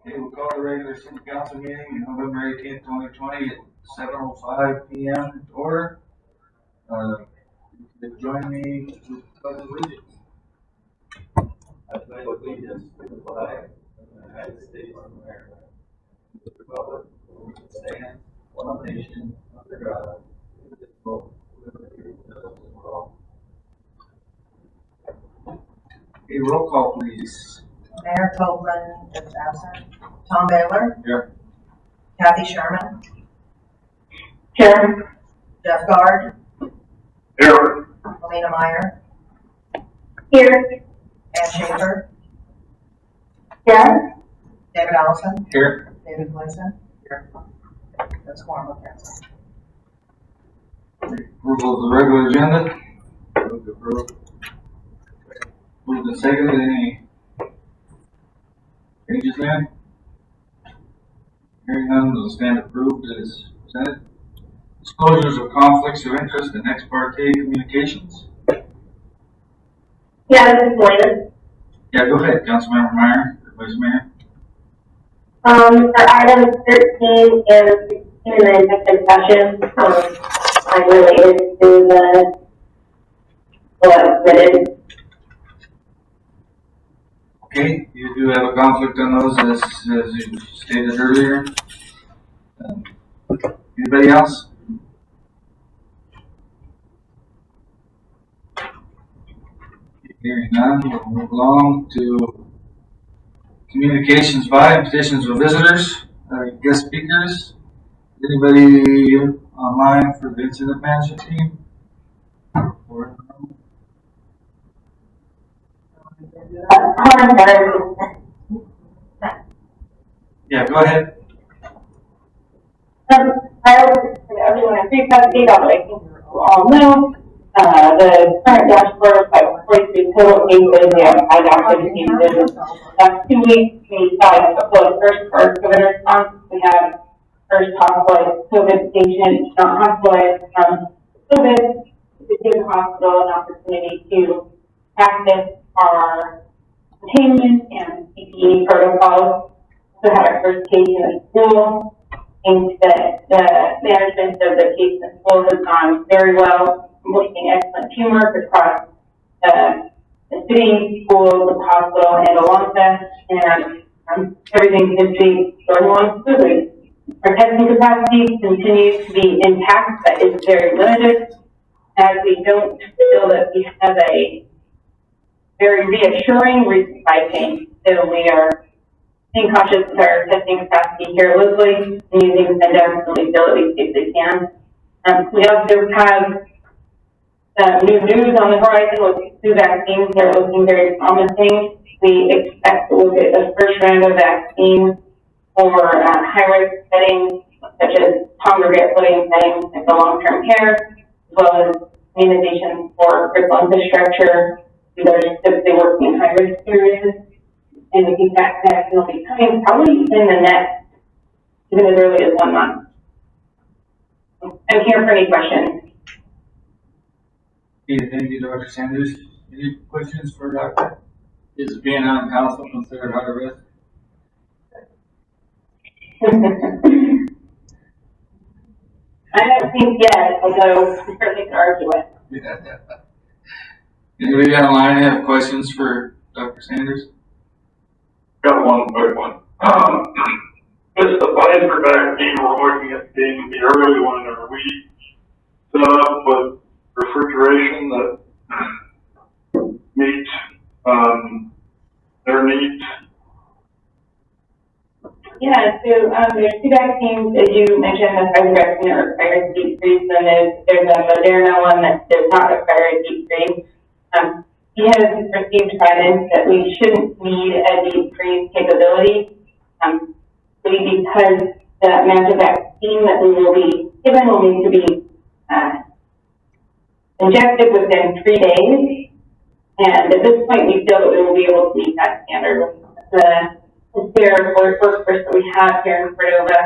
Okay, we'll call the regular city council meeting on November 18th, 2020 at 7:05 p.m. to order. Join me with the pledge of allegiance. I pledge allegiance to the flag of the United States of America, and to the republic for which it stands, one nation, under God, indivisible, with liberty and justice for all. Okay, roll call, please. Mayor Copeland is absent. Tom Baylor. Here. Kathy Sherman. Here. Jeff Guard. Here. Melina Meyer. Here. Ann Schaefer. Here. David Allison. Here. David Gleason. Here. That's quorum of council. Approval of the regular agenda. Move to approve. Move to second. Any changes there? Hearing none, will stand approved as presented. Disclosures of conflicts of interest and ex parte communications. Yeah, this is Melina. Yeah, go ahead, Councilmember Meyer, or Vice Mayor. For item 13 and 16 in the executive session, I'm related to the submitted. Okay, you do have a conflict on those as you stated earlier. Anybody else? Hearing none, we'll move along to communications by petitions of visitors, guest speakers. Anybody online for the incident management team? Or, yeah, go ahead. I would say everyone at Freecasting, I think you all know, the current dashboard by 43 total cases, we have 5 active cases. Last 2 weeks, we saw a couple of first for COVID response. We had first hospitalized COVID patient, not hospitalized from COVID, to give the hospital an opportunity to practice our containment and PPE protocols. We had our first case in the school. I think that the management of the case in the school has gone very well. We're seeing excellent teamwork across the city, schools, the hospital, and Alonsa, and everything seems to be going along smoothly. Our testing capacity continues to be intact, but is very limited, as we don't feel that we have a very reassuring supply chain. So we are being cautious with our testing capacity here locally and using Sendef when we feel that we safely can. We also have new news on the horizon with 2 vaccines that are looking very promising. We expect that we'll get the first round of vaccines for high-risk settings, such as congregate living settings like the long-term care, as well as immunization for critical infrastructure. These are typically working in high-risk areas. And we think that vaccine will be coming probably in the next, even as early as 1 month. I'm here for any questions. Okay, thank you, Dr. Sanders. Any questions for Dr.? Is being on council considered high risk? I don't think yet, although we certainly can argue it. Yeah. Anybody online have questions for Dr. Sanders? Got one quick one. This Pfizer vaccine, we're looking at being the early one. Are we set up with refrigeration that meets their needs? Yeah, so there's 2 vaccines, as you mentioned, the Pfizer vaccine that requires deep freeze, and there's a Moderna one that does not require a deep freeze. He has received guidance that we shouldn't need a deep freeze capability, because the amount of vaccine that we will be given will need to be injected within 3 days. And at this point, we feel that we will be able to meet that standard with the spare workforce that we have here in Cordova,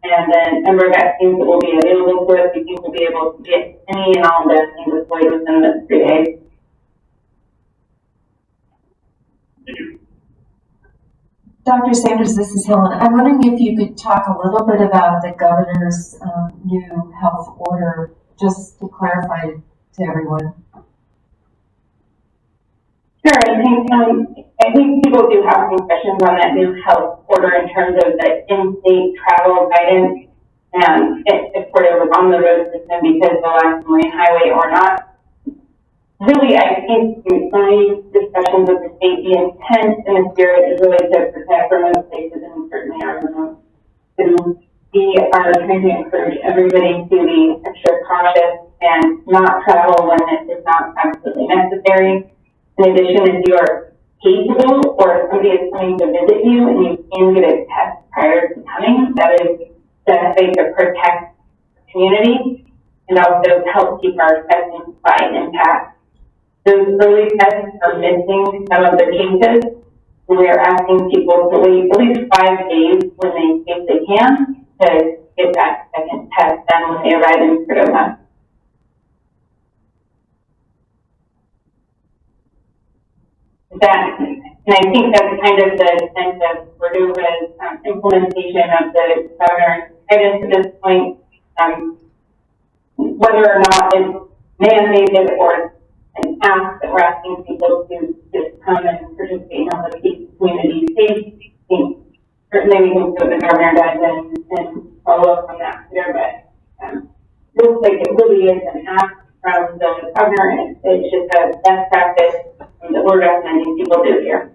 and the number of vaccines that will be available to us. We think we'll be able to get any and all vaccines deployed within the 3 days. Thank you. Dr. Sanders, this is Helen. I'm wondering if you could talk a little bit about the governor's new health order, just to clarify to everyone. Sure, I think people do have some questions on that new health order in terms of the in-state travel guidance and if sort of on the road system because the last marine highway or not. Really, I think in my discussions with the state, the intent and the spirit is really to protect remote places and certainly our remote. We are trying to encourage everybody to be extra cautious and not travel when it is not absolutely necessary. In addition, if you are capable or if somebody is coming to visit you and you can get a test prior to coming, that is the way to protect the community and also help keep our testing supply intact. Those early tests are missing some of the cases. We are asking people to wait at least 5 days when if they can, to get that second test done when they arrive in Cordova. And I think that's kind of the sense of Cordova's implementation of the governor's guidance at this point. Whether or not it's mandated or an ask that we're asking people to just come and participate in help keep community safe. Certainly we can see what the governor does and follow up on that there, but looks like it really is an ask from the governor and it's just a best practice that we're recommending people do here.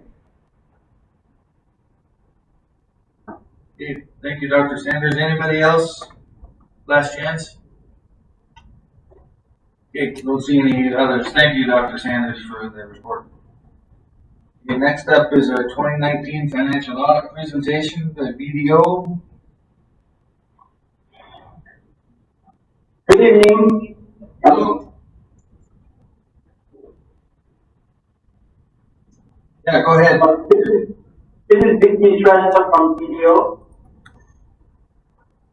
Okay, thank you, Dr. Sanders. Anybody else? Last chance? Okay, don't see any others. Thank you, Dr. Sanders, for the report. Okay, next up is our 2019 financial audit presentation by BDO. Good evening. Hello. Yeah, go ahead. This is Vicky Shrestha from BDO.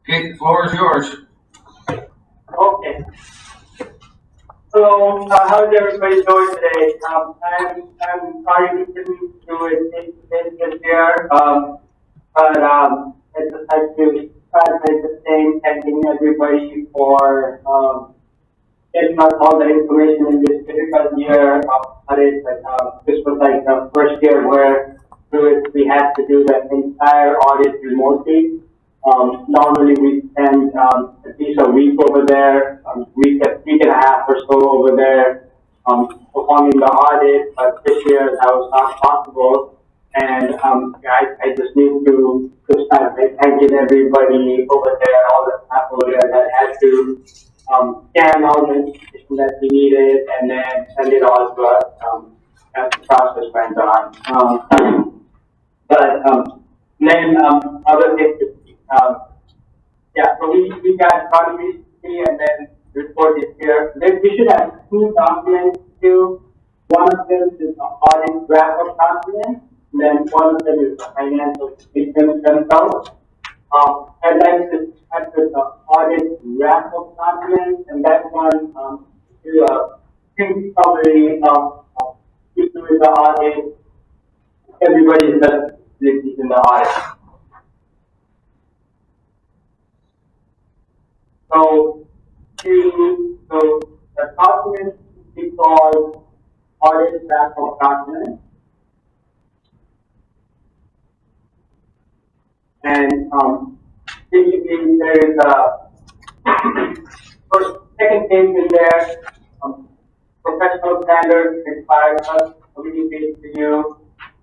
Okay, the floor is yours. Okay. So, how's everybody doing today? I'm sorry we couldn't do it this year, but I just like to translate the same, thanking everybody for getting us all the information in this difficult year of audit. This was like the first year where we had to do the entire audit remotely. Normally we spend at least a week over there, week and a half or so over there performing the audit, but this year that was not possible. And I just need to start thanking everybody over there, all the staff over there that had to scan all the information that we needed and then send it all to us as the process went on. Then other things. So we got one recently and then report is here. Then we should have two documents too. One of them is the audit wrap-up document, and then one of them is the financial statements themselves. I'd like to start with the audit wrap-up document, and that one is a quick summary of history with the audit. Everybody's best in the audit. So the document is called audit wrap-up document. And basically there is a second page in there, professional standards required us communicate to you.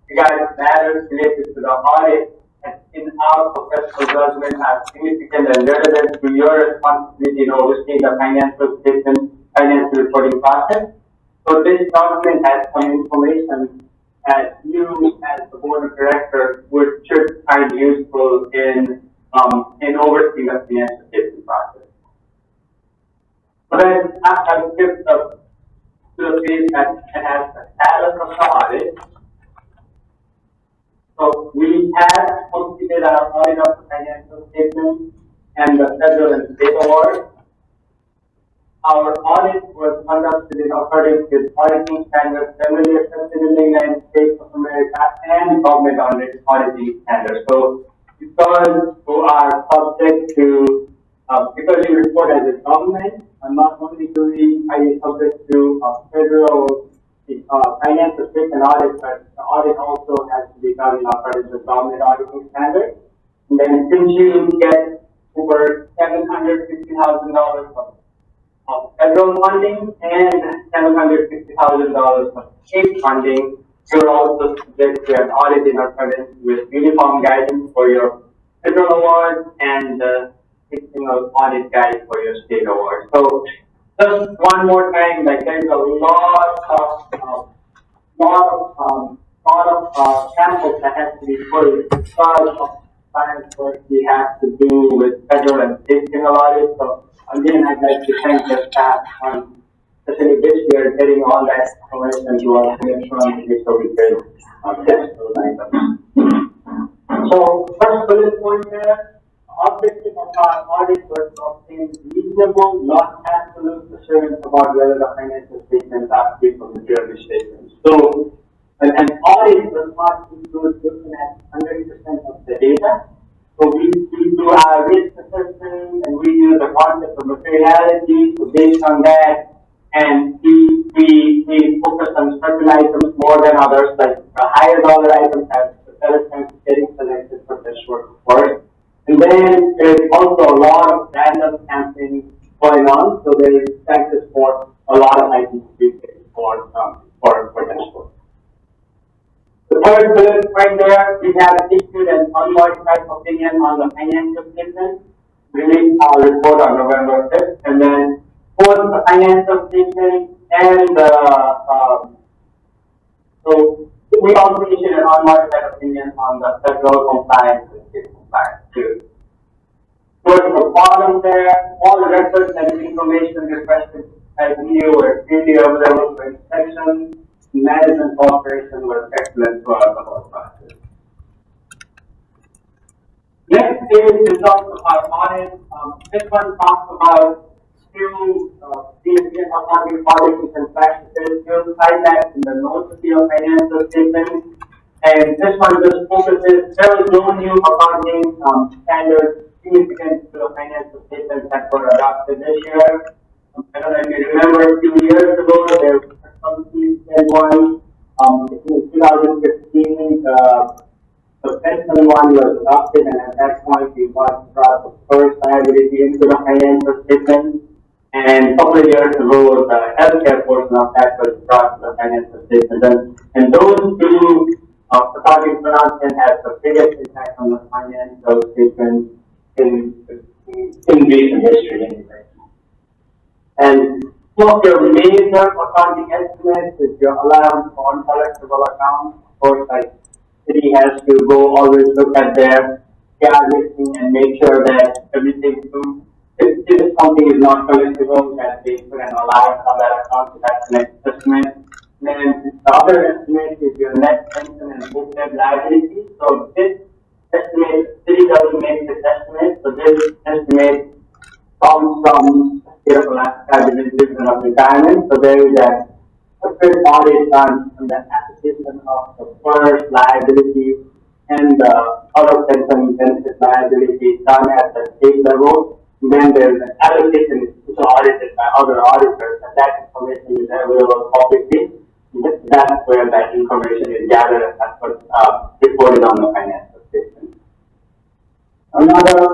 You guys matters related to the audit and in our professional judgment are significant and relevant to your responsibility in overseeing the financial statement, financial reporting process. So this document has some information that you as the board of directors should find useful in overseeing the financial statement process. So then I'll skip to the page that has the status of the audit. So we have completed our audit of the financial statements and the federal and state award. Our audit was conducted in accordance with auditing standards generally accepted in the United States of America and and government auditing standards. So because who are subject to, because you report as a government, not only are you subject to federal financial statement audit, but the audit also has to be done according to government auditing standards. And then since you get over $750,000 of federal funding and $750,000 of state funding, you're also subject to an audit in accordance with uniform guidance for your federal awards and single audit guide for your state awards. So just one more time, like there's a lot of samples that has to be pulled because of science work we have to do with federal and state single audits. So again, I'd like to thank the staff on especially this year getting all that information to us electronically so we can test those items. So first bullet point there, the objective of our audit was to obtain reasonable, not absolute assurance about whether the financial statements are free from material misstatements. So an audit does not include looking at 100% of the data. So we do our risk assessment and we use the concept of materiality. So based on that, and we focus on certain items more than others, like the higher dollar items have the better chance of getting selected for the short report. And then there's also a lot of random sampling going on, so there is chances for a lot of items to be picked for dashboard. The third bullet right there, we have issued an unmodified opinion on the financial statement, released our report on November 5th, and then both the financial statement and so we also issued an unmodified opinion on the federal compliance and state compliance too. Towards the bottom there, all the records and information requested by you were freely available for inspection. Management cooperation was excellent throughout the whole process. Next is results of our audit. This one talks about few significant accounting policies and practices. You'll find that in the notes of your financial statement. And this one just focuses, there was no new accounting standards significant to the financial statements that were adopted this year. I don't know if you remember a few years ago, there was some significant one. In 2015, the pension one was adopted, and at that point, we brought the first liability into the financial statement. And a couple of years ago, the healthcare portion of that was brought to the financial statement. And those two accounting pronouncements have the biggest impact on the financial statement in recent history anyway. And some of your major accounting estimates is your allowance for uncollectible accounts. Of course, like city has to go always look at their CR listing and make sure that everything if something is not collectible, that they put an allowance on that account, so that's the next estimate. Then the other estimate is your net pension and book debt liability. So this estimate, city doesn't make this estimate, so this estimate comes from state of Alaska Division of Retirement. So there is a separate audit done on the application of the first liability and the other pension benefit liability done at the state level. And then there's an allocation which is audited by other auditors, and that information is available publicly. That's where that information is gathered and that's what's reported on the financial statement. Another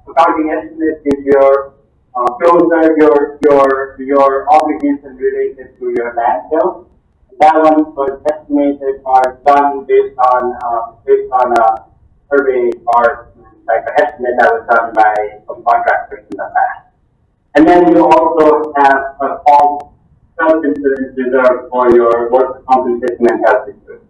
accounting estimate is your your obligation related to your landfill. That one was estimated or done based on a survey or like an estimate that was done by some contractors in the past. And then you also have a false self-insurance reserve for your workers' compensation and health insurance.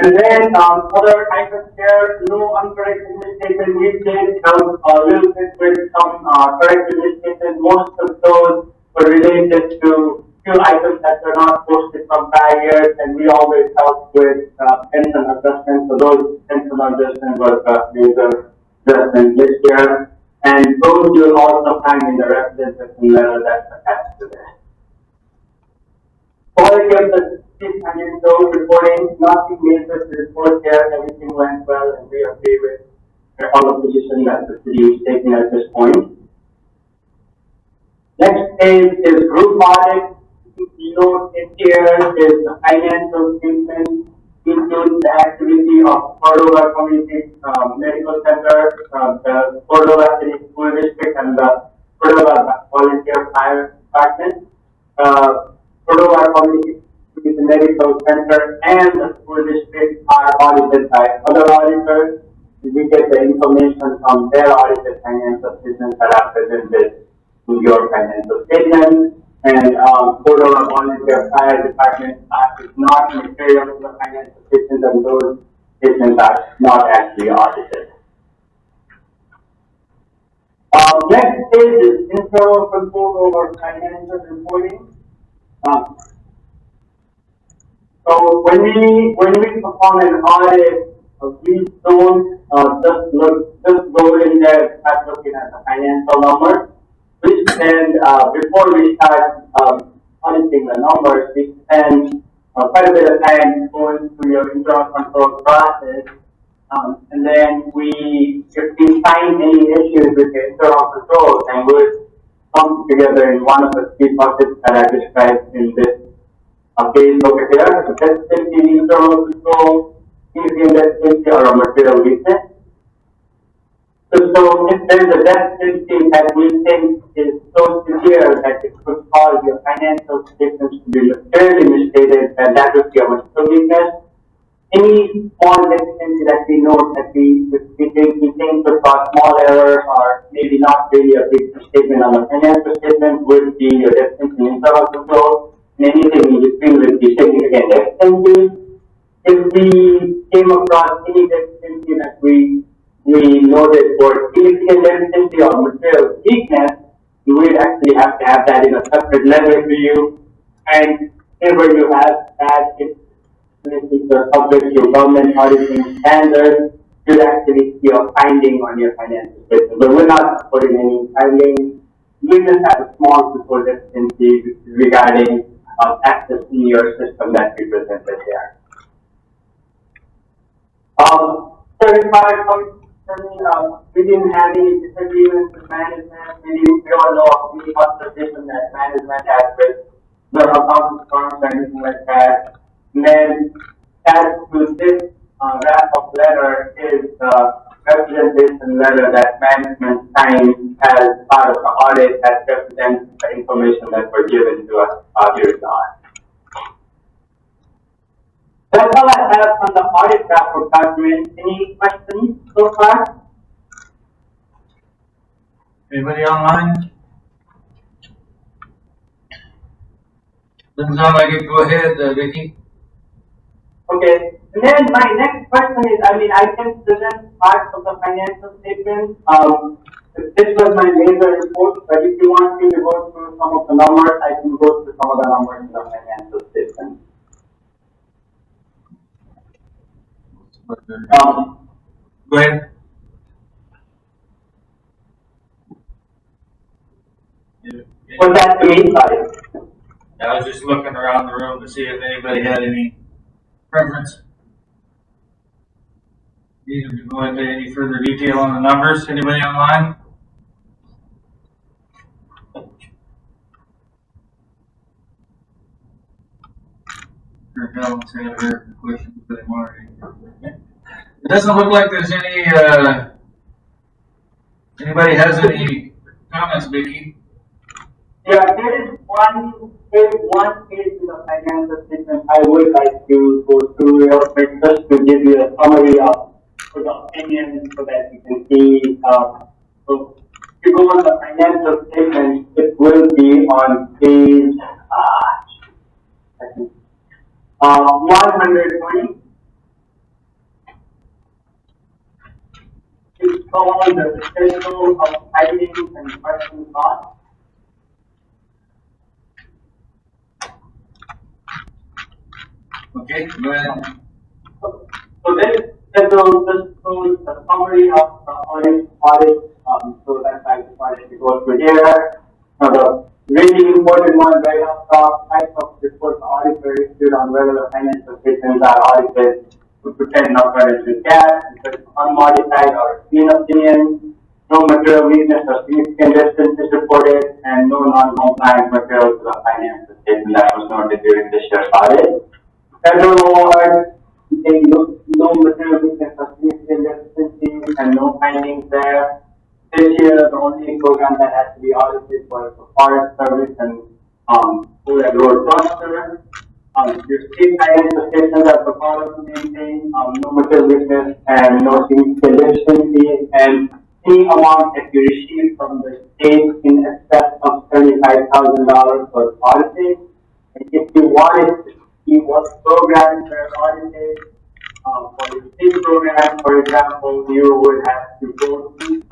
And then other items here, no uncorrected misstatement. We did help a little bit with some corrected misstatements. Most of those were related to few items that were not posted from prior years, and we always help with pension adjustments. So those pension adjustments were major adjustments this year. And those you'll also find in the representation letter that's attached to this. Quality of the financial reporting, nothing major to report here, everything went well, and we are okay with all the position that the city is taking at this point. Next page is group audit. Note in here is the financial statement, includes the activity of Cordova Community Medical Center, the Cordova City School District, and the Cordova Volunteer Fire Department. Cordova Community Medical Center and the school district are audited by other auditors. We get the information from their audited financial statements that are presented in your financial statement. And Cordova Volunteer Fire Department is not material to the financial statements, and those statements are not actually audited. Next page is internal control over financial reporting. So when we perform an audit, we don't just go in there and start looking at the financial numbers. We spend before we start auditing the numbers, we spend quite a bit of time going through your internal control process, and then if we find any issues with the internal controls, then we'll come together in one of the three buckets that I described in this page over here. So deficiency, internal control, significant deficiency, or a material weakness. So if there is a deficiency that we think is so severe that it could cause your financial statements to be materially misstated, then that would be a material weakness. Any small deficiency that we note that we think could cause small errors or maybe not really a big statement on the financial statement would be your deficiency in internal control. And anything in between would be significant deficiency. If we came across any deficiency that we noted for significant deficiency or material weakness, you would actually have to have that in a separate letter to you. And whenever you have that, if you're subject to government auditing standards, you'd actually see a finding on your financial statement. But we're not putting any findings. We just have a small control deficiency regarding access in your system that we presented here. We didn't have any disagreements with management. We don't know of any conversation that management has with the accounting firms or anything like that. And then, as to this wrap-up letter is the representation letter that management signed as part of the audit that represents the information that were given to us during the audit. That's all I have on the audit report document. Any questions so far? Anybody online? Doesn't sound like it. Go ahead, Vicky. Okay. And then my next question is, I can present parts of the financial statement. This was my major report, but if you want me to go through some of the numbers, I can go through some of the numbers in the financial statement. Go ahead. Was that to me? Sorry. I was just looking around the room to see if anybody had any preference. Need to go into any further detail on the numbers? Anybody online? Sure, Helen's had her questions, but I'm already. It doesn't look like there's any. Anybody has any comments, Vicky? Yeah, there is one page in the financial statement I would like to go through real quick just to give you a summary of the opinion so that you can see. So if you go on the financial statement, it will be on page 120. It's called the schedule of items and person costs. Okay, go ahead. So this schedule just shows the summary of the audit. So that's why I decided to go through here. Now really important one right up top, type of report the auditor issued on whether the financial statements are audited to pretend no financial gap, because unmodified or clean opinion, no material weakness or significant distance is reported, and no non-compliant material to the financial statement that was noted during this year's audit. Federal award, no material weakness or significant deficiencies and no findings there. This year, the only program that has to be audited was the Forest Service and food and road cluster. Your state financial statements are proposed to maintain no material weakness and no significant deficiencies, and any amount that you receive from the state in excess of $35,000 for auditing. And if you wanted to see what programs were audited, for the state program, for example, you would have to go to the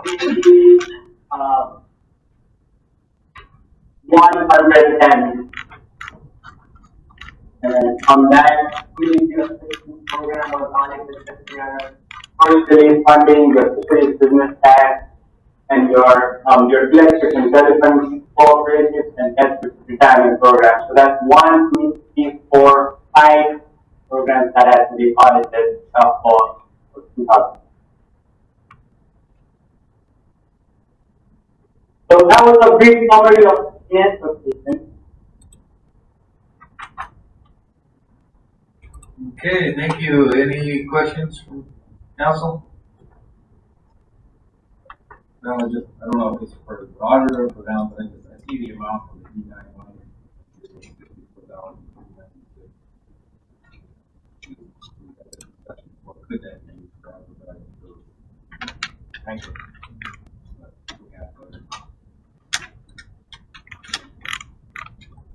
110. And on that, your program was audited this year. First funding, your fisheries business tax, and your electric and telephone cooperatives and debt retirement programs. So that's 1, 2, 3, 4, 5 programs that have to be audited for 2000. So that was a brief summary of the financial statement. Okay, thank you. Any questions from council? No, I don't know if it's for the auditor or for them, but I see the amount for the D91. What could that mean for everybody? Thank you.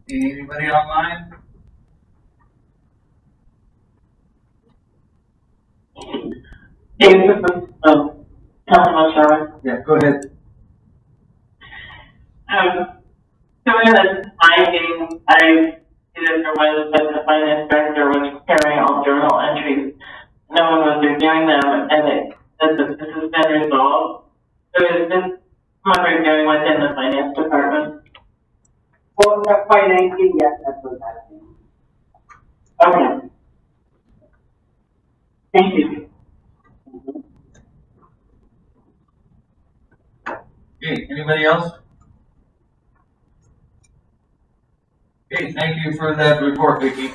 Anybody online? Hey, this is Councilman Sherman. Yeah, go ahead. So in this finding, I see that there was that the finance director was carrying all journal entries. No one was reviewing them, and this has been resolved. So is this someone reviewing within the finance department? For the financing, yes, that's what's happening. Okay. Thank you. Okay, anybody else? Okay, thank you for that report, Vicki.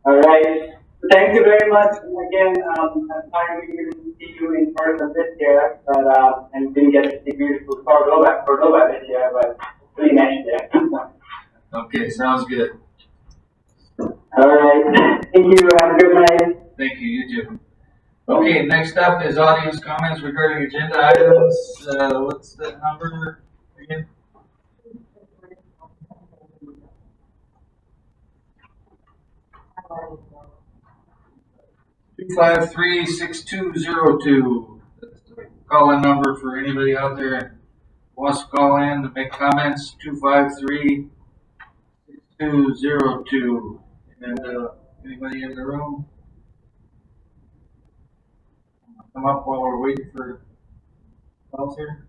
All right. Thank you very much. Again, I'm sorry we didn't see you in person this year, but and didn't get to see beautiful Cordova this year, but hopefully next year. Okay, sounds good. All right. Thank you. Have a good night. Thank you, you too. Okay, next up is audience comments regarding agenda items. What's that number again? Two 253-6202. That's the call-in number for anybody out there who wants to call in to make comments. 253-6202. And anybody in the room? Come up while we're waiting for calls here.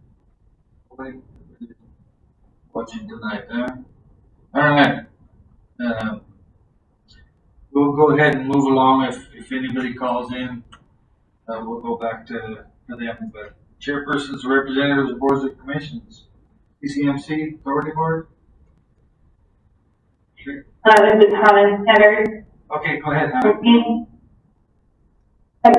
Watching tonight, huh? All right. We'll go ahead and move along. If anybody calls in, we'll go back to them. But chairpersons, representatives, boards of commissions, CCMC, Authority Board. Sure. This is Hannah Sanders. Okay, go ahead, Hannah. So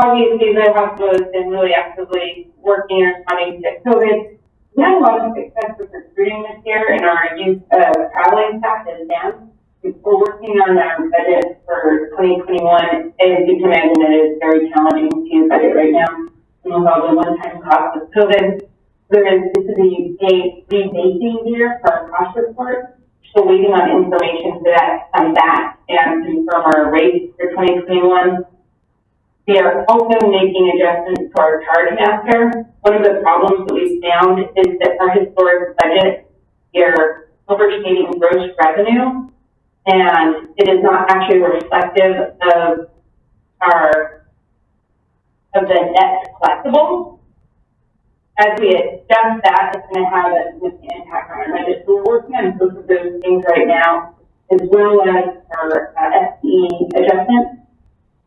obviously the hospital has been really actively working and responding to COVID. We had a lot of success with recruiting this year, and our youth traveling staff is down. We're working on our budget for 2021. As you can imagine, it is very challenging to budget right now. With all the one-time costs of COVID, this is a rebasing year for our cost report. So waiting on information for that to come back and confirm our rates for 2021. We are also making adjustments to our charge master. One of the problems that we found is that our historic budget, we're overstating gross revenue, and it is not actually reflective of the net collectible. as we adjust that, it's gonna have a significant impact on our budget. So we're working on both of those things right now, as well as our FTE adjustments.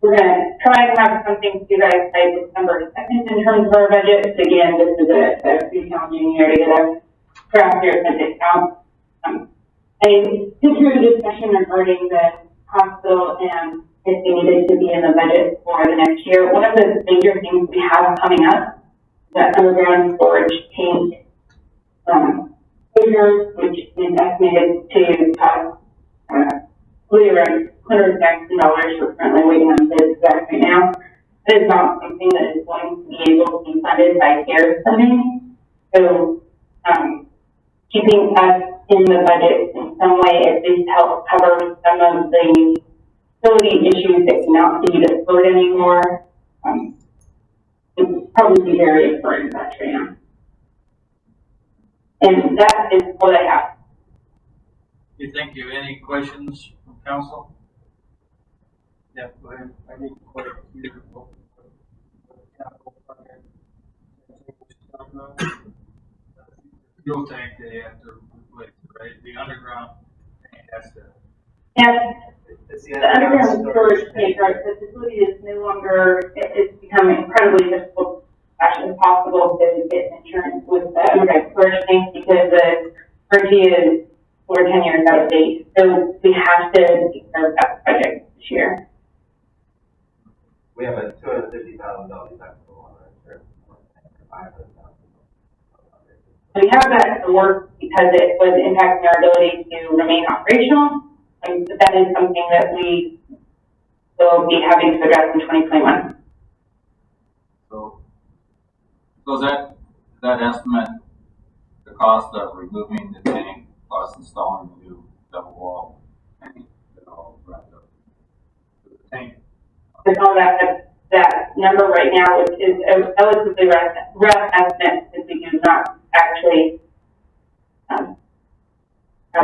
We're gonna try to have something to you guys by December 2nd in terms of our budget. Again, this is a pretty challenging year to get a draft year budget out. I did hear the discussion regarding the hospital and if they needed to be in the budget for the next year. One of the major things we have coming up, the underground storage tank figures, which is estimated to cost really around $100,000. We're currently waiting on bids back right now. That is not something that is going to be able to be funded by CARES funding. So keeping us in the budget in some way at least help cover some of the facility issues that cannot be deferred anymore. It would probably be very important right now. And that is what I have. Thank you. Any questions from council? Yeah, go ahead. I need quite a few capital project. Fuel tank they have to replace, right? The underground tank has to. Yes, the underground storage tank, right, the facility is no longer, it's become incredibly difficult, actually impossible to get insurance with the underground storage tank because the warranty is over 10 years out of date. So we have to take care of that project this year. We have a $250,000 deductible on our insurance. We have that to work because it was impacting our ability to remain operational. And that is something that we will be having to address in 2021. So that estimate, the cost of removing the tank plus installing the new double wall tank, that all wrapped up. The tank. With all that number right now is a relatively rough estimate since we do not actually have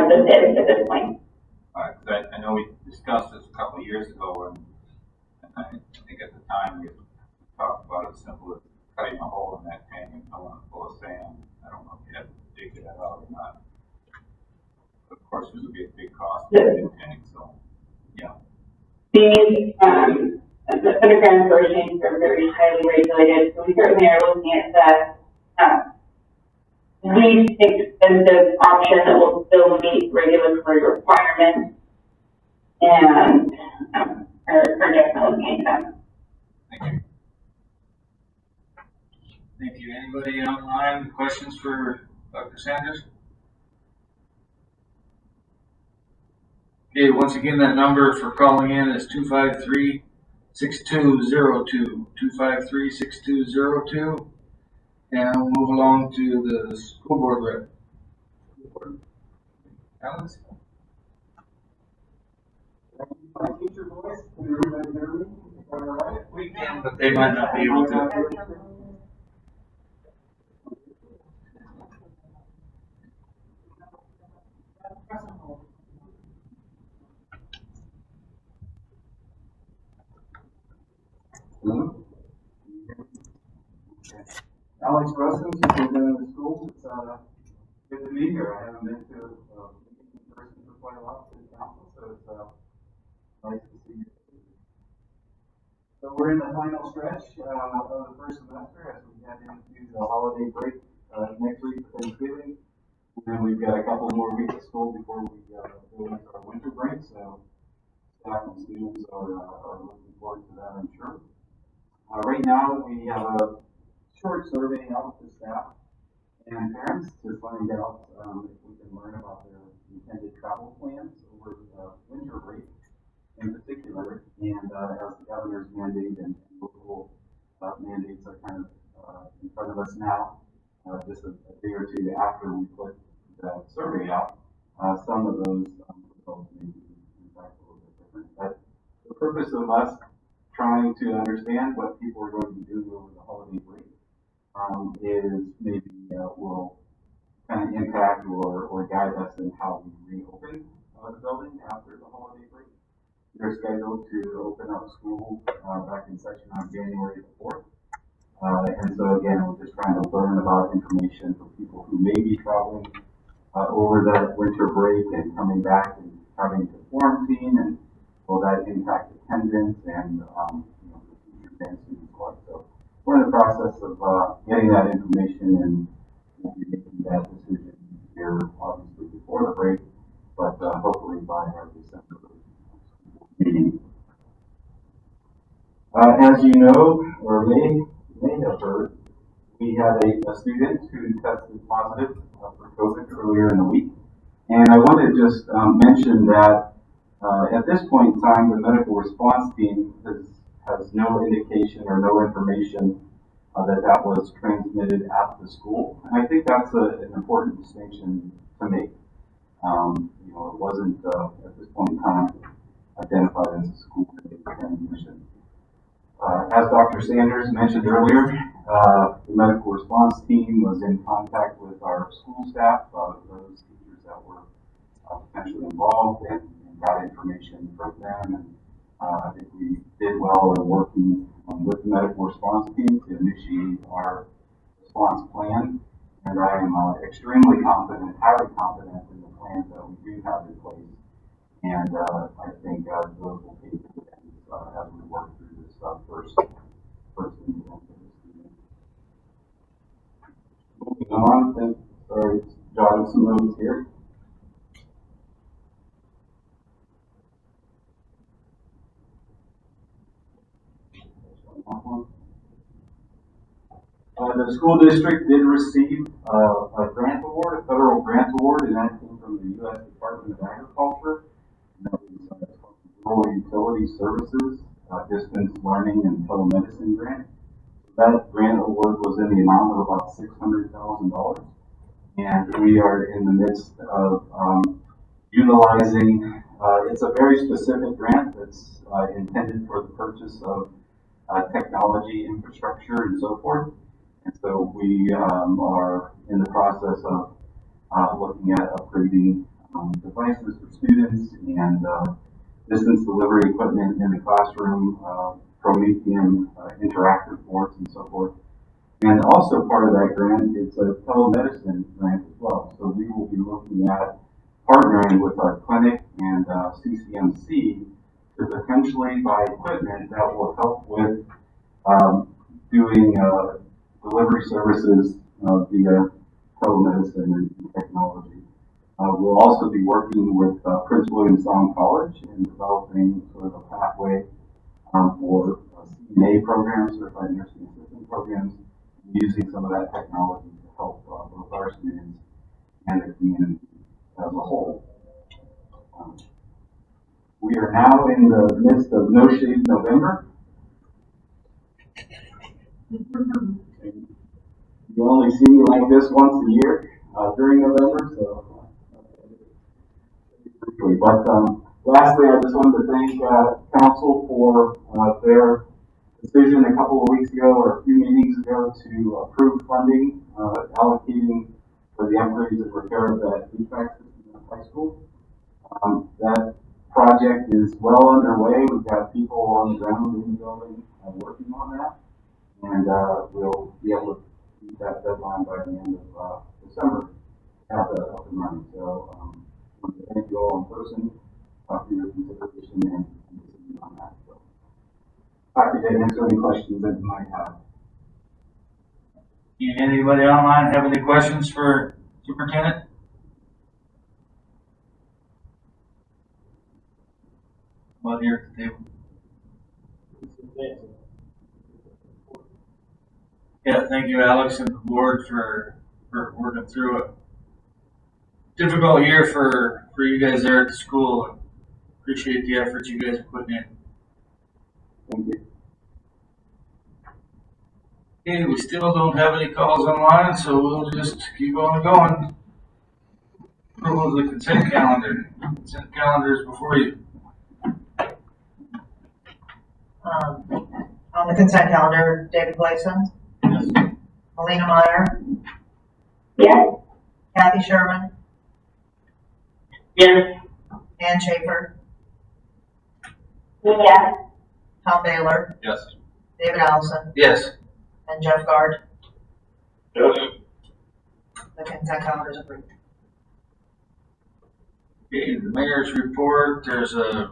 the bids at this point. I know we discussed this a couple of years ago, and I think at the time we talked about it as simple as cutting a hole in that tank and filling it full of sand. I don't know if you had to dig that out or not. But of course, this would be a big cost for the tank, so yeah. The underground storage tanks are very highly regulated, so we certainly are looking at the least expensive option that will still meet regulatory requirements and are definitely looking at that. Thank you. Thank you. Anybody online? Questions for Dr. Sanders? Okay, once again, that number for calling in is 253-6202, 253-6202. And we'll move along to the school board rep. Alex? My teacher voice, can everybody hear me? We can, but they might not be able to. Alex Rustin, superintendent of the schools. It's good to be here. I haven't been to a meeting in person for quite a while since council, so it's nice to see you. So we're in the final stretch of the first semester as we head into the holiday break next week for Thanksgiving. And then we've got a couple more weeks of school before we go into our winter break. So staff and students are looking forward to that, I'm sure. Right now we have a short survey out to staff and parents to find out if we can learn about their intended travel plans over the winter break in particular. And as the governor's mandate and local mandates are kind of in front of us now, just a day or two after we put the survey out, some of those results may be in fact a little bit different. But the purpose of us trying to understand what people are going to do over the holiday break is maybe will kind of impact or guide us in how we reopen the building after the holiday break. We're scheduled to open up school back in session on January the 4th. And so again, we're just trying to learn about information for people who may be traveling over the winter break and coming back and having to quarantine, and will that impact attendance and you know, the future events and so on. So we're in the process of getting that information, and we'll be making that decision here obviously before the break, but hopefully by our December meeting. As you know, or may have heard, we had a student who tested positive for COVID earlier in the week. And I want to just mention that at this point in time, the medical response team has no indication or no information that was transmitted at the school. And I think that's an important distinction to make. You know, it wasn't at this point in time identified as a school-related transmission. As Dr. Sanders mentioned earlier, the medical response team was in contact with our school staff, those teachers that were potentially involved, and got information from them. And I think we did well in working with the medical response team to initiate our response plan. And I am extremely confident, highly confident in the plans that we do have in place. And I think those will pay dividends as we work through this first incident. Moving on, sorry, jotting some notes here. The school district did receive a grant award, a federal grant award, and that came from the U.S. Department of Agriculture. And that was Rural Utility Services, Distance Learning and Telemedicine Grant. That grant award was in the amount of about $600,000. And we are in the midst of utilizing, it's a very specific grant that's intended for the purchase of technology infrastructure and so forth. And so we are in the process of looking at upgrading devices for students and distance delivery equipment in the classroom, Promethean interactive boards and so forth. And also part of that grant is a telemedicine grant as well. So we will be looking at partnering with our clinic and CCMC to potentially buy equipment that will help with doing delivery services via telemedicine and technology. We'll also be working with Prince William Sound College in developing sort of a pathway for CNA programs, certified nursing assistant programs, using some of that technology to help both our students and the community as a whole. We are now in the midst of No Shave November. You only see me like this once a year during November, so briefly. But lastly, I just wanted to thank Council for their decision a couple of weeks ago or a few meetings ago to approve funding allocating for the upgrades and repair of that HVAC system at the high school. That project is well underway. We've got people on the ground in the building working on that, and we'll be able to meet that deadline by the end of December to have that up and running. So I want to thank you all in person for your consideration and decision on that. So happy to answer any questions that you might have. Anybody online have any questions for Superintendent? Well, here at the table. Yeah, thank you, Alex, and the board for working through a difficult year for you guys there at the school. Appreciate the effort you guys are putting in. Thank you. Okay, we still don't have any calls online, so we'll just keep on going. Approval of the consent calendar. Consent calendar is before you. On the consent calendar, David Gleason, Yes. Melina Meyer, Yes. Kathy Sherman, Yes. Ann Schaefer, Yes. Tom Baylor, Yes. David Allison, Yes. And Jeff Guard, Yes. the consent calendar is approved. Okay, the mayor's report, there's a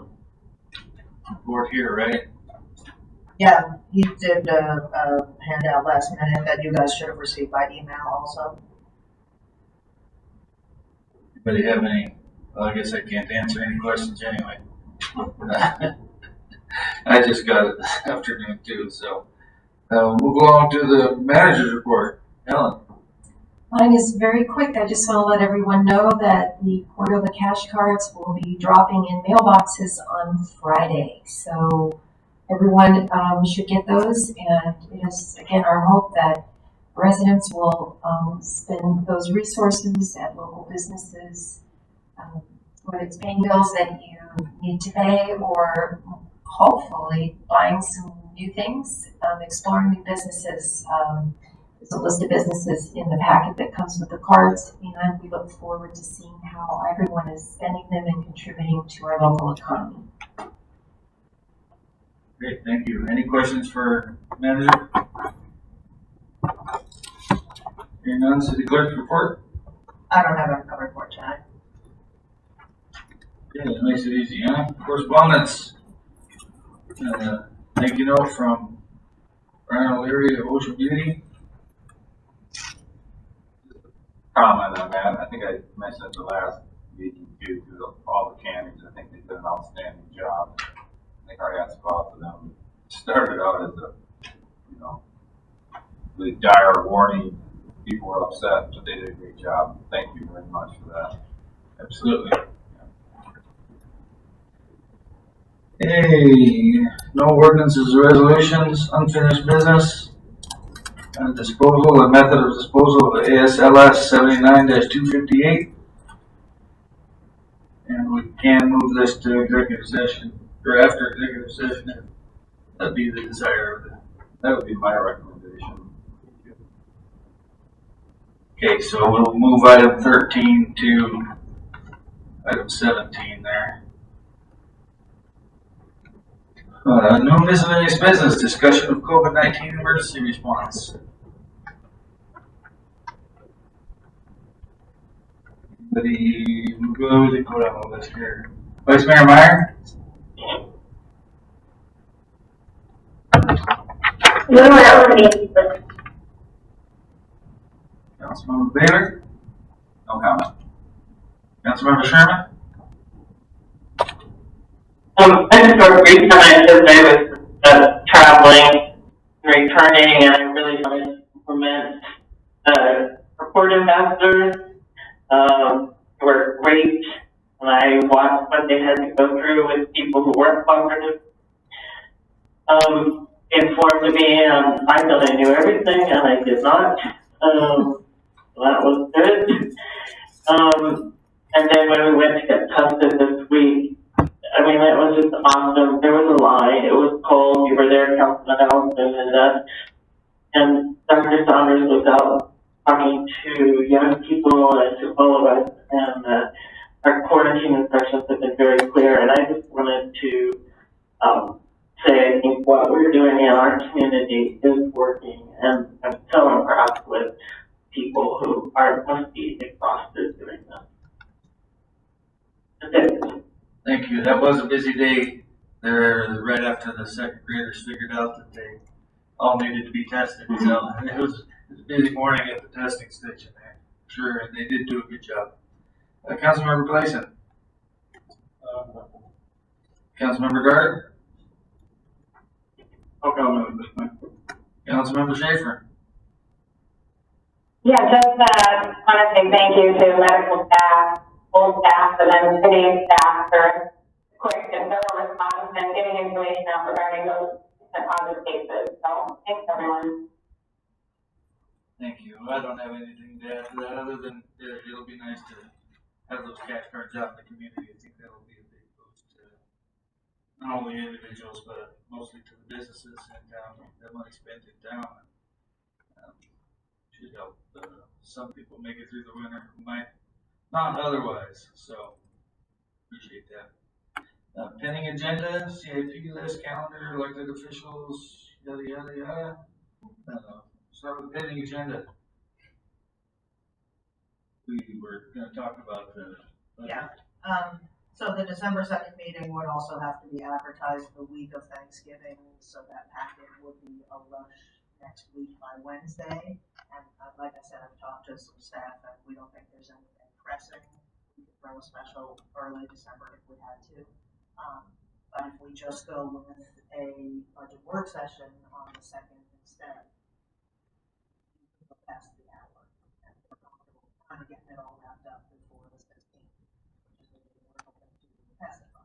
report here, right? Yeah, he did a handout last minute that you guys should have received by email also. Anybody have any, well, I guess I can't answer any questions anyway. I just got it this afternoon too, so. We'll go on to the manager's report. Ellen. Mine is very quick. I just want to let everyone know that the quarterly cash cards will be dropping in mailboxes on Friday. So everyone should get those. And it is, again, our hope that residents will spend those resources at local businesses, whether it's paying bills that you need to pay or hopefully buying some new things, exploring new businesses. There's a list of businesses in the packet that comes with the cards, and we look forward to seeing how everyone is spending them and contributing to our local economy. Great, thank you. Any questions for manager? Hearing none, city clerk's report. I don't have a report tonight. Okay, that makes it easy, huh? Correspondence. Thank you note from Brian O'Leary of Ocean Beauty. Comment on that. I think I mentioned at the last meeting too, to all the candidates. I think they did an outstanding job. I think our hats off to them. It started out as a, really dire warning. People were upset, but they did a great job. Thank you very much for that. Absolutely. Hey, no ordinances or resolutions, unfinished business, and disposal and method of disposal of the ASLS 79-258. And we can move this to executive session, or after executive session, if that'd be the desire of the. That would be my recommendation. Okay, so we'll move item 13 to item 17 there. No miscellaneous business, discussion of COVID-19 emergency response. Anybody, we'll go down the list here. Vice Mayor Meyer? No, I don't have any. Councilmember Baylor? No comment. Councilmember Sherman? I just got a brief comment because I was traveling, returning, and I really want to compliment the report ambassadors. They were great, and I watched what they had to go through with people who weren't cooperative. Informed me, I thought I knew everything, and I did not. So that was good. And then when we went to get tested this week, I mean, it was just awesome. There was a line. It was cold. You were there, Councilman Allison, and Dr. Saunders was out talking to young people and to all of us. And our quarantine instructions have been very clear. And I just wanted to say I think what we're doing in our community is working. And I'm so impressed with people who must be exhausted doing this. Thank you. That was a busy day there right after the second graders figured out that they all needed to be tested. So it was a busy morning at the testing station there. Sure, and they did do a good job. Councilmember Gleason. Councilmember Gard. No comment at this time. Councilmember Schaefer. Yeah, just want to say thank you to medical staff, full staff, and then city staff for quick and thorough response and getting information out regarding those positive cases. So thanks, everyone. Thank you. I don't have anything to add to that other than it'll be nice to have those cash cards out in the community. I think that'll be a big boost to not only individuals, but mostly to the businesses in town. That money spent in town should help some people make it through the winter who might not otherwise. So appreciate that. Pending agenda, CIP list, calendar, elected officials, yada yada yada. Start with the pending agenda. We were gonna talk about the. Yeah, so the December 2nd meeting would also have to be advertised the week of Thanksgiving, so that packet would be a rush next week by Wednesday. And like I said, I've talked to some staff and we don't think there's anything pressing. We could throw a special early December if we had to. But if we just go with a budget work session on the 2nd instead, we'll pass the hour. And we're comfortable kind of getting it all wrapped up before the 16th, which is the day we're hoping to pass it by.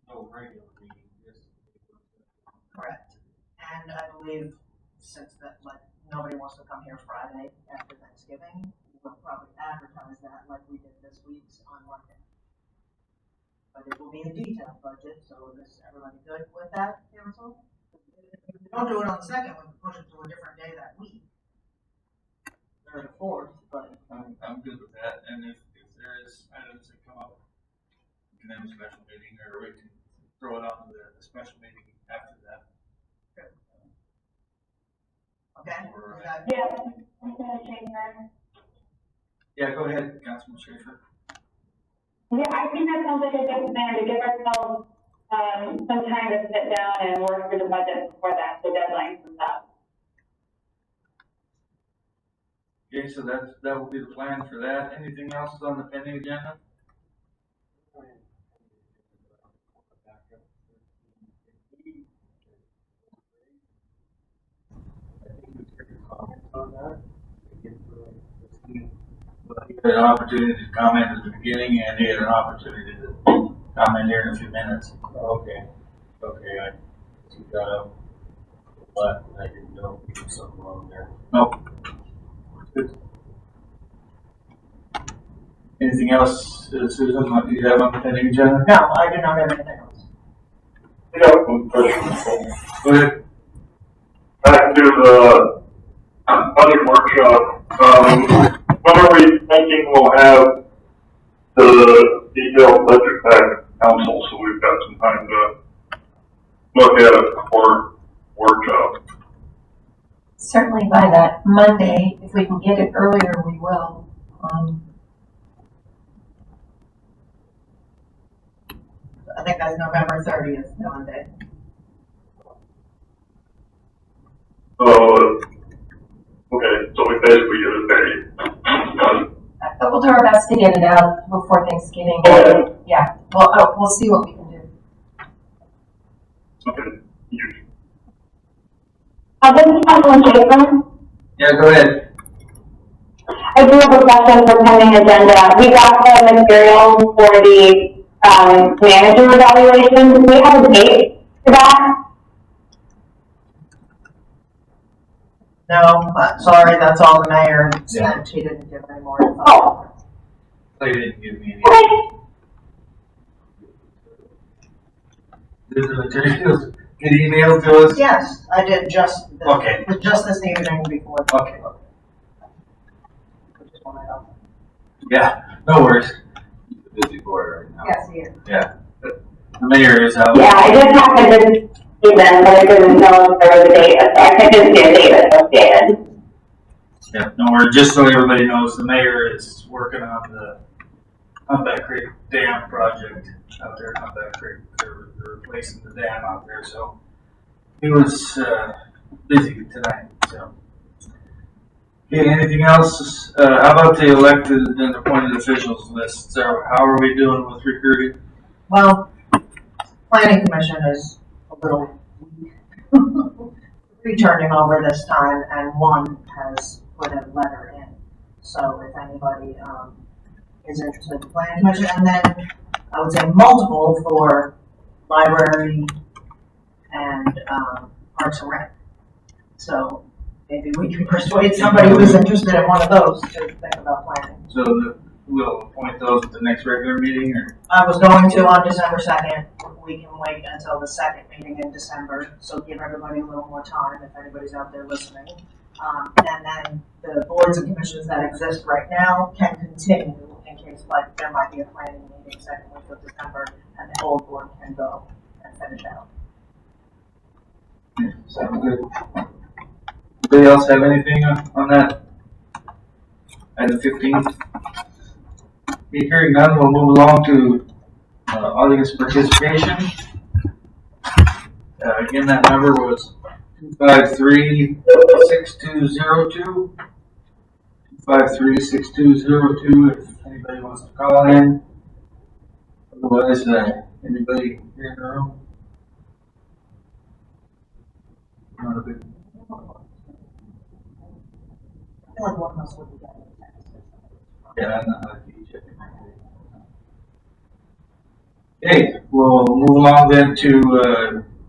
No regular meeting, just. Correct. And I believe since that, like, nobody wants to come here Friday after Thanksgiving, we'll probably advertise that like we did this week's on Monday. But it will be a detailed budget, so is everybody good with that, council? If we don't do it on the 2nd, we can push it to a different day that week. Or the 4th, but. I'm good with that, and if there is items that come up, we can have a special meeting, or we can throw it on the special meeting after that. Okay. Yeah, I'm gonna change that. Yeah, go ahead, Councilman Schaefer. Yeah, I think that sounds like a good plan to give ourselves, some time to sit down and work through the budget before that, the deadlines and stuff. Okay, so that will be the plan for that. Anything else on the pending agenda? He had an opportunity to comment at the beginning, and he had an opportunity to comment here in a few minutes. Okay, I see that up. But I didn't know if there was something wrong there. Nope. Good. Anything else, Susan, what do you have on the pending agenda? No, I do not have anything else. Yeah, one question. Go ahead. Back to the budget workshop, when are we thinking we'll have the detailed budget back to council, so we've got some time to look at it before workshop? Certainly by that Monday, if we can get it earlier, we will. I think that's November 30th, Monday. Okay, so we basically get a day. We'll do our best to get it out before Thanksgiving. Okay. Yeah, we'll see what we can do. Okay. This is Councilman Schaefer. Yeah, go ahead. I do have a question for pending agenda. We got the materials for the, manager evaluation. Do we have a date for that? No, sorry, that's all the mayor sent. She didn't give any more info. Oh. They didn't give me any. Okay. Did the materials get emailed to us? Yes, I did just Okay. just this evening before. Okay. Just wanted to- Yeah, no worries. Busy boy right now. Yes, he is. Yeah. The mayor is out. Yeah, I just happened to see them, but I didn't know if there was a date. I didn't see a date associated. Yeah, no worries. Just so everybody knows, the mayor is working on the Humpback Creek Dam project out there in Humpback Creek. They're replacing the dam out there, so he was busy tonight. So, okay, anything else? How about the elected and appointed officials list? So, how are we doing with recruiting? Well, planning commission is a little weak. Returning over this time, and one has put a letter in. So if anybody is interested in the planning commission, and then I would say multiple for library and Parks and Rec. So maybe we can persuade somebody who's interested in one of those to think about planning. So we'll appoint those at the next regular meeting, or? I was going to on December 2nd. We can wait until the second meeting in December, so give everybody a little more time if anybody's out there listening. And then the boards and commissions that exist right now can continue in case, like, there might be a planning meeting second week of December, and the whole board can go and finish out. Sounds good. Anybody else have anything on that? Item 15? Okay, hearing none, we'll move along to audience participation. Again, that number was 253-6202. 253-6202 if anybody wants to call in. Otherwise, anybody here in the room? Not a big. I feel like one of us would be getting a text. Yeah, I'm not how to teach it. Okay, we'll move along then to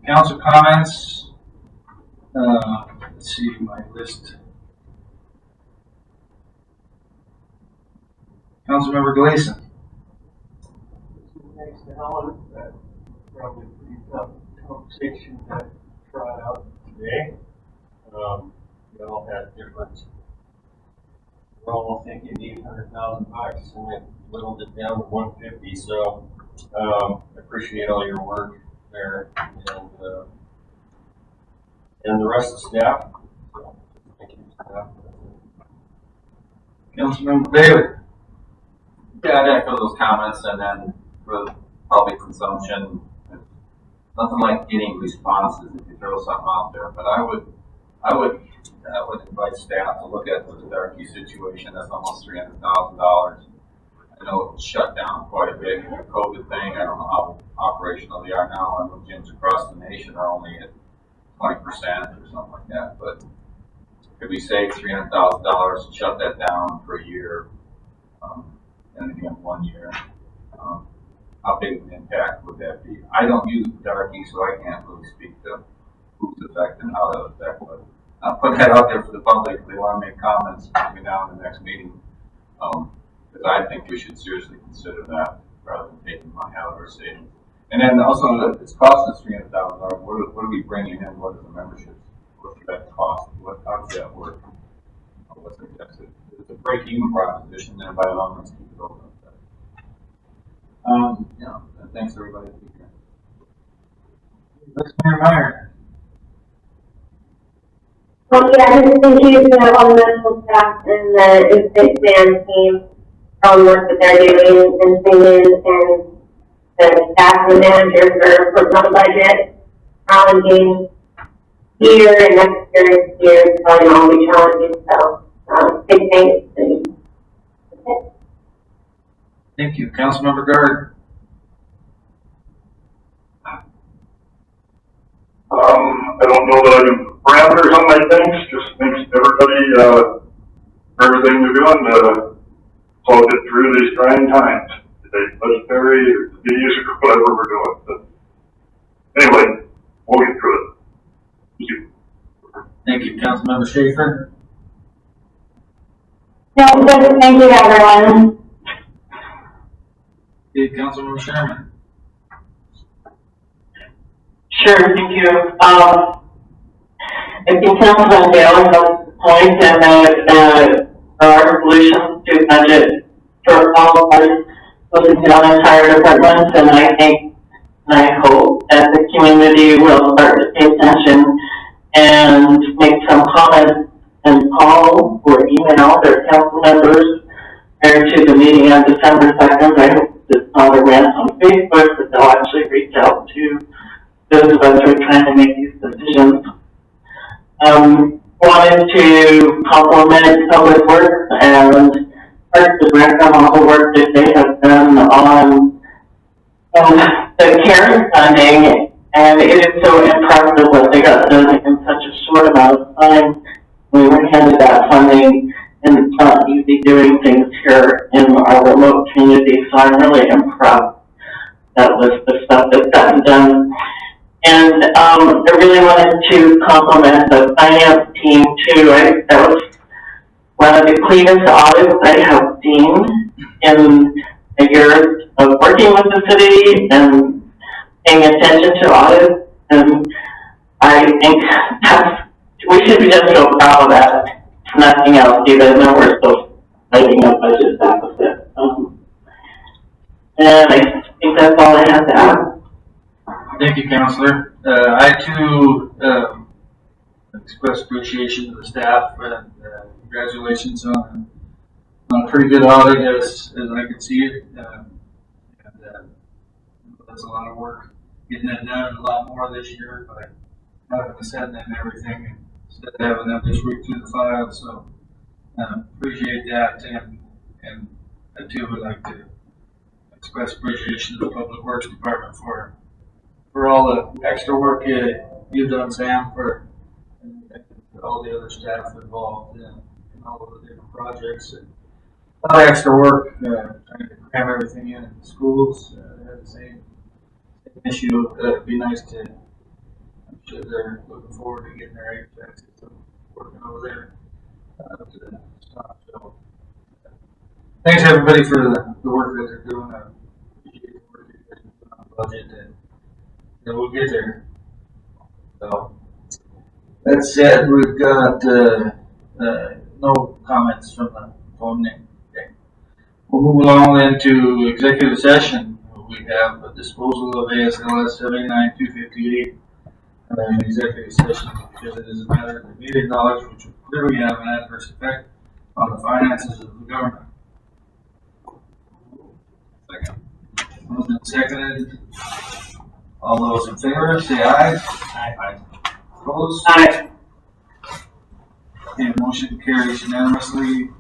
council comments. Let's see my list. Councilmember Gleason. Thanks to Helen, that probably pretty tough conversation to try out today. We all had different, we're all thinking $800,000 and it whittled it down to 150. So I appreciate all your work there and the rest of the staff. So, thank you, staff. Councilmember Bailey. Yeah, I'd echo those comments, and then for public consumption, nothing like getting responses if you throw something out there. But I would invite staff to look at the Darky situation. That's almost $300,000. I know it was shut down quite a bit in the COVID thing. I don't know how operational they are now. I know gyms across the nation are only at 20% or something like that. But could we save $300,000 and shut that down for a year? And again, 1 year. How big of an impact would that be? I don't use Darky, so I can't really speak to who's affected and how that affects. But I'll put that out there for the public if they want to make comments between now and the next meeting. Because I think we should seriously consider that rather than taking money out of our savings. And then also, it's costing us $300,000. What are we bringing in? What is the membership? What's that cost? How does that work? What's the deficit? It's a break-even proposition, then by all means keep it open. Yeah, and thanks everybody for being here. Mayor Meyer. Yeah, just thank you to all the medical staff and the infant band team for all the work that they're doing and singing, and the staff and manager for putting on the budget, challenging year and next year is probably all be challenging. So, big thanks. Thank you. Councilmember Gard. I don't know that I can put parameters on my things, just thanks to everybody, for everything they're doing to all get through these trying times. Today, budgetary, or disease, or whatever we're doing. But anyway, we'll get through it. Thank you. Thank you. Councilmember Schaefer. No, just thank you, everyone. Okay, Councilmember Sherman. Sure, thank you. I think Councilman Gale has a point in that our solutions to budget shortfalls are closing down entire departments, and I think and I hope that the community will start to pay attention and make some comments and call or email their council members prior to the meeting on December 2nd. I hope it's not a rant on Facebook, but they'll actually reach out to those of us who are trying to make these decisions. Wanted to compliment Public Works and Parks and Rec on all the work that they have done on the CARES funding, and it is so impressive what they got done in such a short amount of time. We were handed that funding, and it's not easy doing things here in our remote community, so I'm really impressed. That was the stuff that's gotten done. And I really wanted to compliment the finance team too. That was one of the cleanest audits I have seen in a year of working with the city and paying attention to audits. And I think we should be just so proud of that. If nothing else, even though we're still fighting a budget deficit. And I think that's all I have to add. Thank you, Councilor. I too express appreciation to the staff and congratulations on a pretty good audit as I can see it. That's a lot of work getting that done, a lot more this year, but having to send them everything instead of having them just read through the file. So appreciate that, and I too would like to express appreciation to the Public Works Department for all the extra work you've done, Sam, and all the other staff involved in all of the different projects. And a lot of extra work trying to cram everything in the schools. They have the same issue. It'd be nice to. I'm sure they're looking forward to getting their HVAC system working over there. To the stop. So, thanks everybody for the work that they're doing. I appreciate the work that they're doing on the budget, and we'll get there. So, that said, we've got no comments from the phone name. Okay. We'll move along then to executive session. We have a disposal of ASLS 79-258 in executive session because it is a matter of immediate knowledge which will clearly have an adverse effect on the finances of the government. Second. Moved and seconded. All those in favor, say aye. Aye. Opposed? Aye. Okay, motion carries unanimously.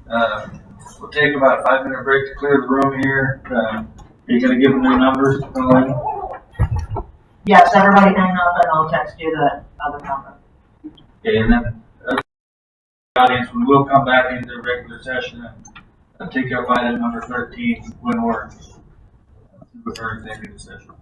We'll take about a 5-minute break to clear the room here. Are you going to give them their numbers? Yes, everybody hang up and I'll text you the other number. Okay, and then audience, we will come back into regular session and take up item number 13 when we're with our executive session.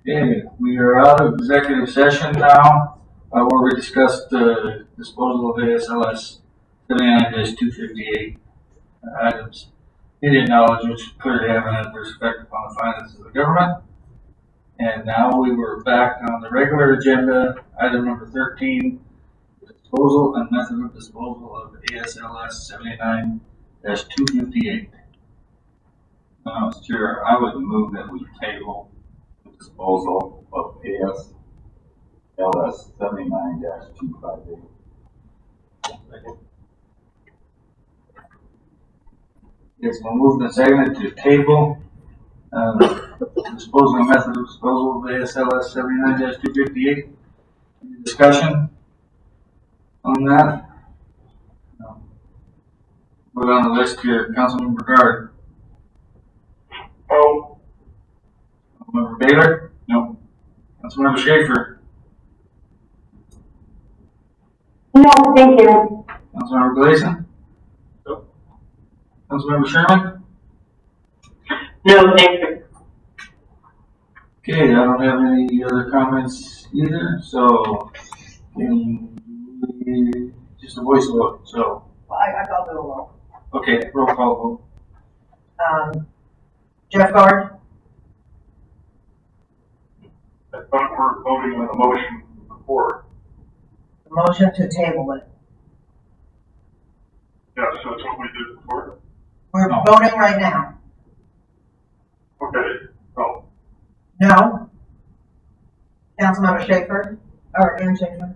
Okay, we are out of executive session now, where we discussed the disposal of ASLS 79-258 items. Media knowledge which could have an adverse effect upon the finances of the government. And now we were back on the regular agenda, item number 13, disposal and method of disposal of ASLS 79-258. Mr. Chair, I would move that we table the disposal of ASLS 79-258. It's been moved and seconded to table, disposal and method of disposal of ASLS 79-258. Any discussion on that? No. Put on the list here, Councilmember Guard. Oh, Councilmember Baylor? No. Councilmember Schaefer? No, thank you. Councilmember Gleason? No. Councilmember Sherman? No, thank you. Okay, I don't have any other comments either, so can we, just a voice vote, so, Well, I'll do a roll. okay, roll call vote. Jeff Guard, I thought we're voting on the motion before. the motion to table it. Yeah, so that's what we did before. We're No. voting right now. Okay, well, No? Councilmember Schaefer, or Aaron Schaefer?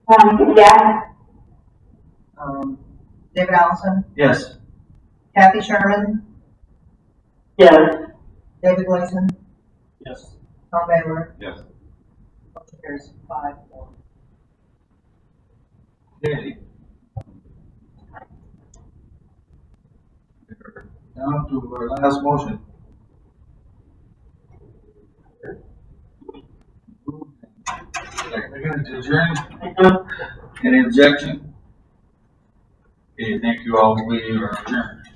Yeah, David Allison, Yes. Kathy Sherman, Yes. David Gleason, Yes. Tom Baylor, Yes. motion carries 5-4. Okay. Down to our last motion. We're going to adjourn. Any objection? Okay, thank you all. We are adjourned.